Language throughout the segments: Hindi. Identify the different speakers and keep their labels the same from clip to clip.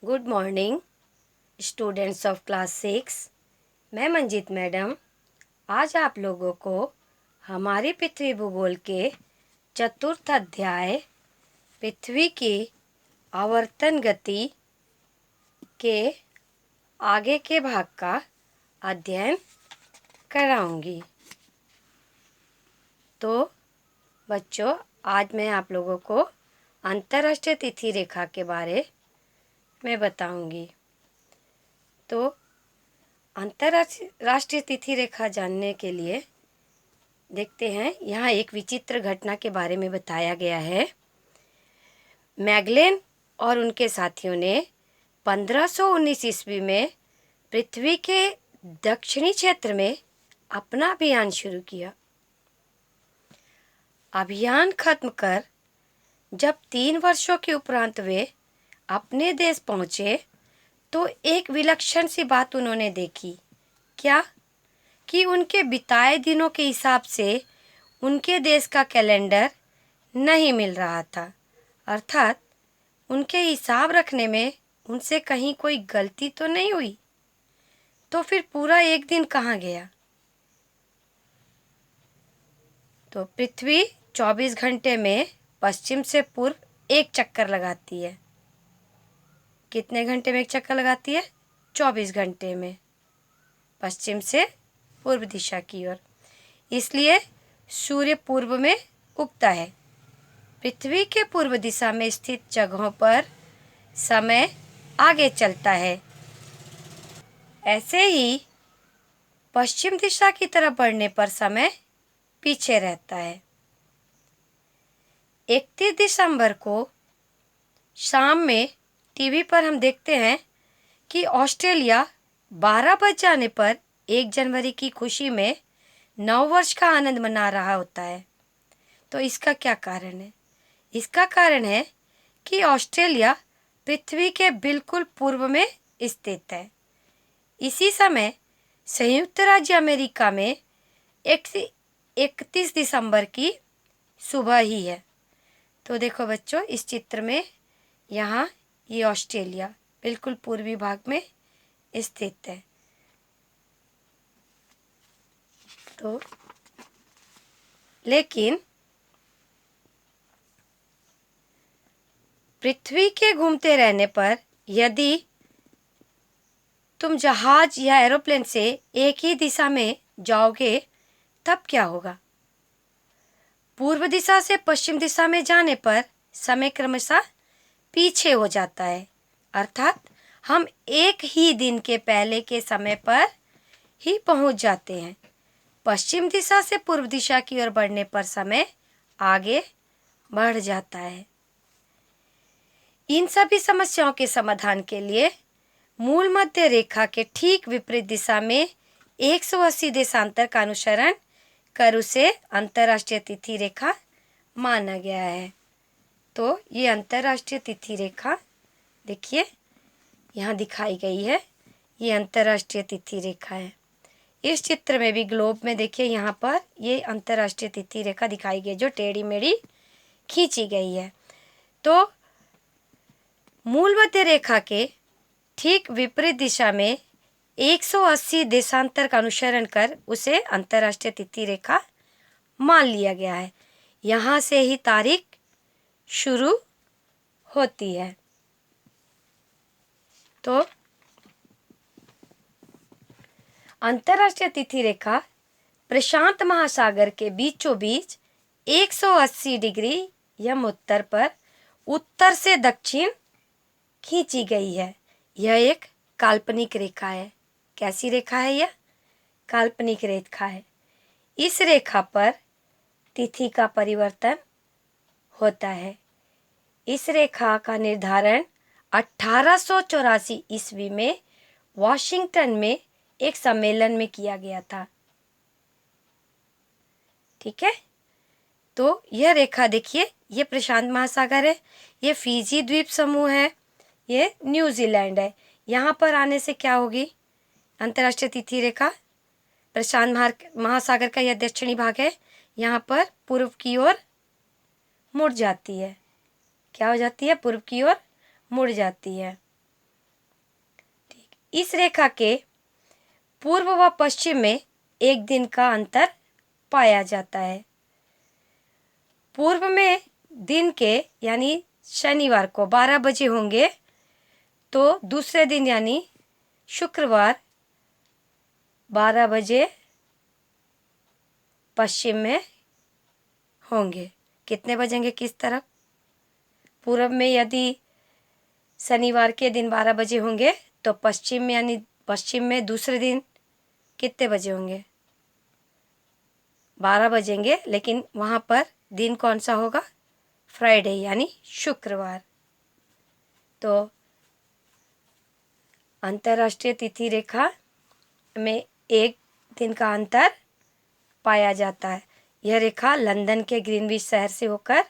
Speaker 1: Good morning students of class 6। मैं मंजीत मैडम आज आप लोगों को हमारी पृथ्वी भूगोल के चतुर्थ अध्याय पृथ्वी की आवर्तन गति के आगे के भाग का अध्ययन कराऊंगी। तो बच्चों, आज मैं आप लोगों को अंतर्राष्ट्रीय तिथि रेखा के बारे में बताऊंगी। तो अंतर्राष्ट्रीय तिथि रेखा जानने के लिए देखते हैं, यहाँ एक विचित्र घटना के बारे में बताया गया है। मैगलेन और उनके साथियों ने 1519 ईस्वी में पृथ्वी के दक्षिणी क्षेत्र में अपना अभियान शुरू किया। अभियान खत्म कर जब 3 वर्षों के उपरांत वे अपने देश पहुंचे तो एक विलक्षण सी बात उन्होंने देखी। क्या कि उनके बिताए दिनों के हिसाब से उनके देश का कैलेंडर नहीं मिल रहा था। अर्थात उनके हिसाब रखने में उनसे कहीं कोई गलती तो नहीं हुई। तो फिर पूरा एक दिन कहाँ गया? तो पृथ्वी 24 घंटे में पश्चिम से पूर्व एक चक्कर लगाती है। कितने घंटे में एक चक्कर लगाती है? 24 घंटे में पश्चिम से पूर्व दिशा की ओर। इसलिए सूर्य पूर्व में उगता है। पृथ्वी के पूर्व दिशा में स्थित जगहों पर समय आगे चलता है। ऐसे ही पश्चिम दिशा की तरफ बढ़ने पर समय पीछे रहता है। 31 दिसंबर को शाम में टीवी पर हम देखते हैं कि ऑस्ट्रेलिया 12 बज जाने पर 1 जनवरी की खुशी में नव वर्ष का आनंद मना रहा होता है। तो इसका क्या कारण है? इसका कारण है कि ऑस्ट्रेलिया पृथ्वी के बिल्कुल पूर्व में स्थित है। इसी समय संयुक्त राज्य अमेरिका में 31 दिसंबर की सुबह ही है। तो देखो बच्चों, इस चित्र में यहाँ ये ऑस्ट्रेलिया बिल्कुल पूर्वी भाग में स्थित है। तो लेकिन पृथ्वी के घूमते रहने पर यदि तुम जहाज या एरोप्लेन से एक ही दिशा में जाओगे तब क्या होगा? पूर्व दिशा से पश्चिम दिशा में जाने पर समय क्रमशः पीछे हो जाता है। अर्थात हम एक ही दिन के पहले के समय पर ही पहुंच जाते हैं। पश्चिम दिशा से पूर्व दिशा की ओर बढ़ने पर समय आगे बढ़ जाता है। इन सभी समस्याओं के समाधान के लिए मूल मध्य रेखा के ठीक विपरीत दिशा में 180 देशांतर का अनुसरण कर उसे अंतर्राष्ट्रीय तिथि रेखा माना गया है। तो ये अंतर्राष्ट्रीय तिथि रेखा देखिए यहाँ दिखाई गई है। ये अंतर्राष्ट्रीय तिथि रेखा है। इस चित्र में भी ग्लोब में देखिए यहाँ पर ये अंतर्राष्ट्रीय तिथि रेखा दिखाई गई जो टेढ़ी मेढ़ी खींची गई है। तो मूल मध्य रेखा के ठीक विपरीत दिशा में 180 देशांतर का अनुसरण कर उसे अंतर्राष्ट्रीय तिथि रेखा मान लिया गया है। यहाँ से ही तारीख शुरू होती है। तो अंतर्राष्ट्रीय तिथि रेखा प्रशांत महासागर के बीचों बीच 180 डिग्री यम उत्तर पर उत्तर से दक्षिण खींची गई है। यह एक काल्पनिक रेखा है। कैसी रेखा है यह? काल्पनिक रेखा है। इस रेखा पर तिथि का परिवर्तन होता है। इस रेखा का निर्धारण 1884 ईस्वी में वॉशिंगटन में एक सम्मेलन में किया गया था। ठीक है, तो यह रेखा देखिए, ये प्रशांत महासागर है, ये फिजी द्वीप समूह है, ये न्यूजीलैंड है। यहाँ पर आने से क्या होगी? अंतर्राष्ट्रीय तिथि रेखा प्रशांत महासागर का यह दक्षिणी भाग है, यहाँ पर पूर्व की ओर मुड़ जाती है। क्या हो जाती है? पूर्व की ओर मुड़ जाती है। इस रेखा के पूर्व व पश्चिम में एक दिन का अंतर पाया जाता है। पूर्व में दिन के यानी शनिवार को 12 बजे होंगे, तो दूसरे दिन यानी शुक्रवार 12 बजे पश्चिम में होंगे। कितने बजेंगे किस तरफ? पूर्व में यदि शनिवार के दिन 12 बजे होंगे तो पश्चिम में यानी पश्चिम में दूसरे दिन कितने बजे होंगे? 12 बजेंगे, लेकिन वहाँ पर दिन कौन सा होगा? फ्राइडे यानी शुक्रवार। तो अंतर्राष्ट्रीय तिथि रेखा में एक दिन का अंतर पाया जाता है। यह रेखा लंदन के ग्रीनविच शहर से होकर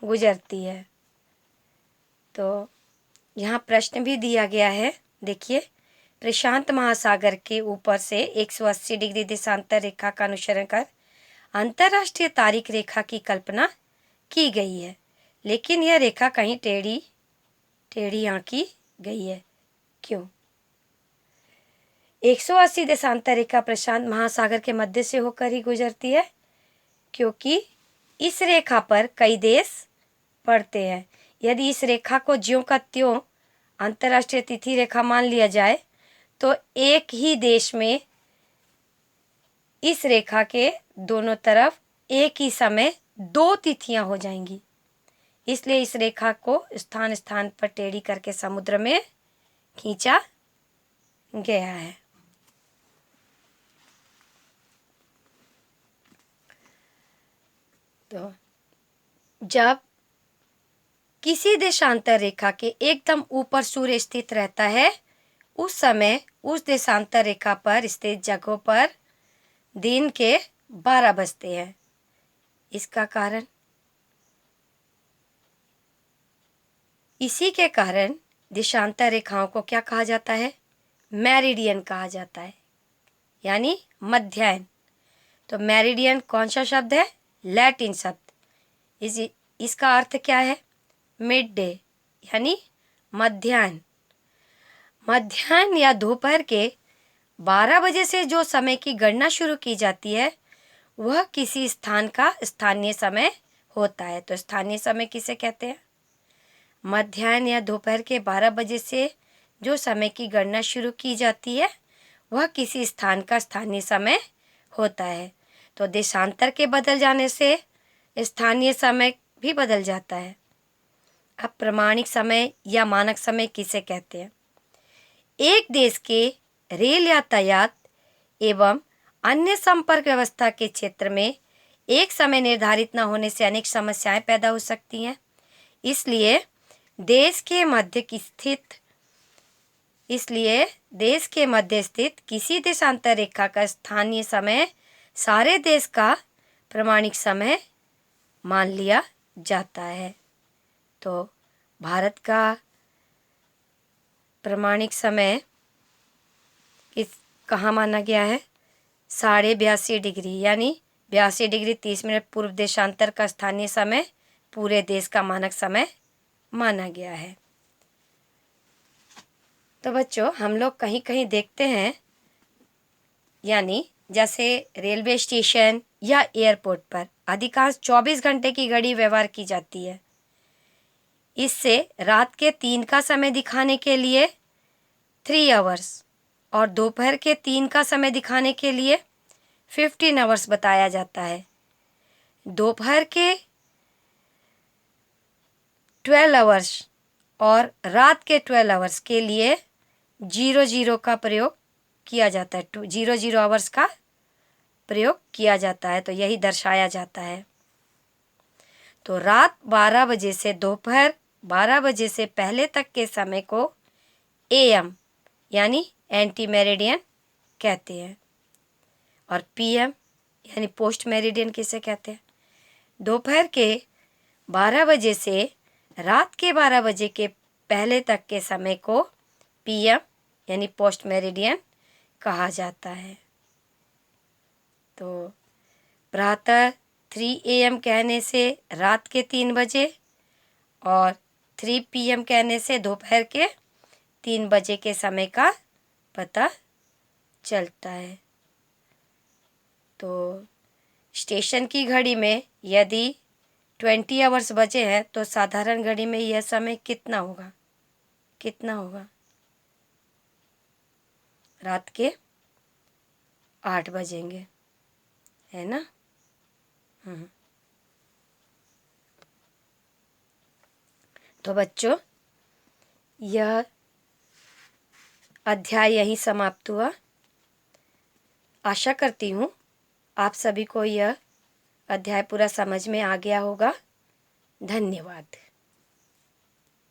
Speaker 1: गुजरती है। तो यहाँ प्रश्न भी दिया गया है, देखिए, प्रशांत महासागर के ऊपर से 180 डिग्री देशांतर रेखा का अनुसरण कर अंतर्राष्ट्रीय तारीख रेखा की कल्पना की गई है, लेकिन यह रेखा कहीं टेढ़ी आंकी गई है। क्यों? 180 देशांतर रेखा प्रशांत महासागर के मध्य से होकर ही गुजरती है, क्योंकि इस रेखा पर कई देश पड़ते हैं। यदि इस रेखा को ज्यों का त्यों अंतर्राष्ट्रीय तिथि रेखा मान लिया जाए तो एक ही देश में इस रेखा के दोनों तरफ एक ही समय 2 तिथियां हो जाएंगी। इसलिए इस रेखा को स्थान स्थान पर टेढ़ी करके समुद्र में खींचा गया है। तो जब किसी देशांतर रेखा के एकदम ऊपर सूर्य स्थित रहता है, उस समय उस देशांतर रेखा पर स्थित जगहों पर दिन के 12 बजते हैं। इसका कारण, इसी के कारण देशांतर रेखाओं को क्या कहा जाता है? मेरिडियन कहा जाता है, यानी मध्याह्न। तो मेरिडियन कौन सा शब्द है? लैटिन शब्द। इसका अर्थ क्या है? मिड डे यानी मध्याह्न। मध्याह्न या दोपहर के 12 बजे से जो समय की गणना शुरू की जाती है वह किसी स्थान का स्थानीय समय होता है। तो स्थानीय समय किसे कहते हैं? मध्याह्न या दोपहर के 12 बजे से जो समय की गणना शुरू की जाती है वह किसी स्थान का स्थानीय समय होता है। तो देशांतर के बदल जाने से स्थानीय समय भी बदल जाता है। अब प्रमाणिक समय या मानक समय किसे कहते हैं? एक देश के रेल यातायात एवं अन्य संपर्क व्यवस्था के क्षेत्र में एक समय निर्धारित न होने से अनेक समस्याएं पैदा हो सकती हैं। इसलिए देश के मध्य स्थित किसी देशांतर रेखा का स्थानीय समय सारे देश का प्रमाणिक समय मान लिया जाता है। तो भारत का प्रमाणिक समय कहाँ माना गया है? 82.5 डिग्री यानी 82 डिग्री 30 मिनट पूर्व देशांतर का स्थानीय समय पूरे देश का मानक समय माना गया है। तो बच्चों, हम लोग कहीं कहीं देखते हैं, यानी जैसे रेलवे स्टेशन या एयरपोर्ट पर अधिकांश 24 घंटे की घड़ी व्यवहार की जाती है। इससे रात के 3 का समय दिखाने के लिए 3 आवर्स और दोपहर के 3 का समय दिखाने के लिए 15 आवर्स बताया जाता है। दोपहर के 12 आवर्स और रात के 12 आवर्स के लिए 00 का प्रयोग किया जाता है। 00 आवर्स का प्रयोग किया जाता है। तो यही दर्शाया जाता है। तो रात 12 बजे से दोपहर 12 बजे से पहले तक के समय को AM यानी एंटी मेरिडियन कहते हैं, और PM यानी पोस्ट मेरिडियन किसे कहते हैं? दोपहर के 12 बजे से रात के 12 बजे के पहले तक के समय को PM यानी पोस्ट मेरिडियन कहा जाता है। तो प्रातः 3 AM कहने से रात के 3 बजे और 3 PM कहने से दोपहर के 3 बजे के समय का पता चलता है। तो स्टेशन की घड़ी में यदि 20 आवर्स बचे हैं तो साधारण घड़ी में यह समय कितना होगा? कितना होगा? रात के 8 बजेंगे, है ना? तो बच्चों, यह अध्याय यहीं समाप्त हुआ। आशा करती हूँ आप सभी को यह अध्याय पूरा समझ में आ गया होगा। धन्यवाद।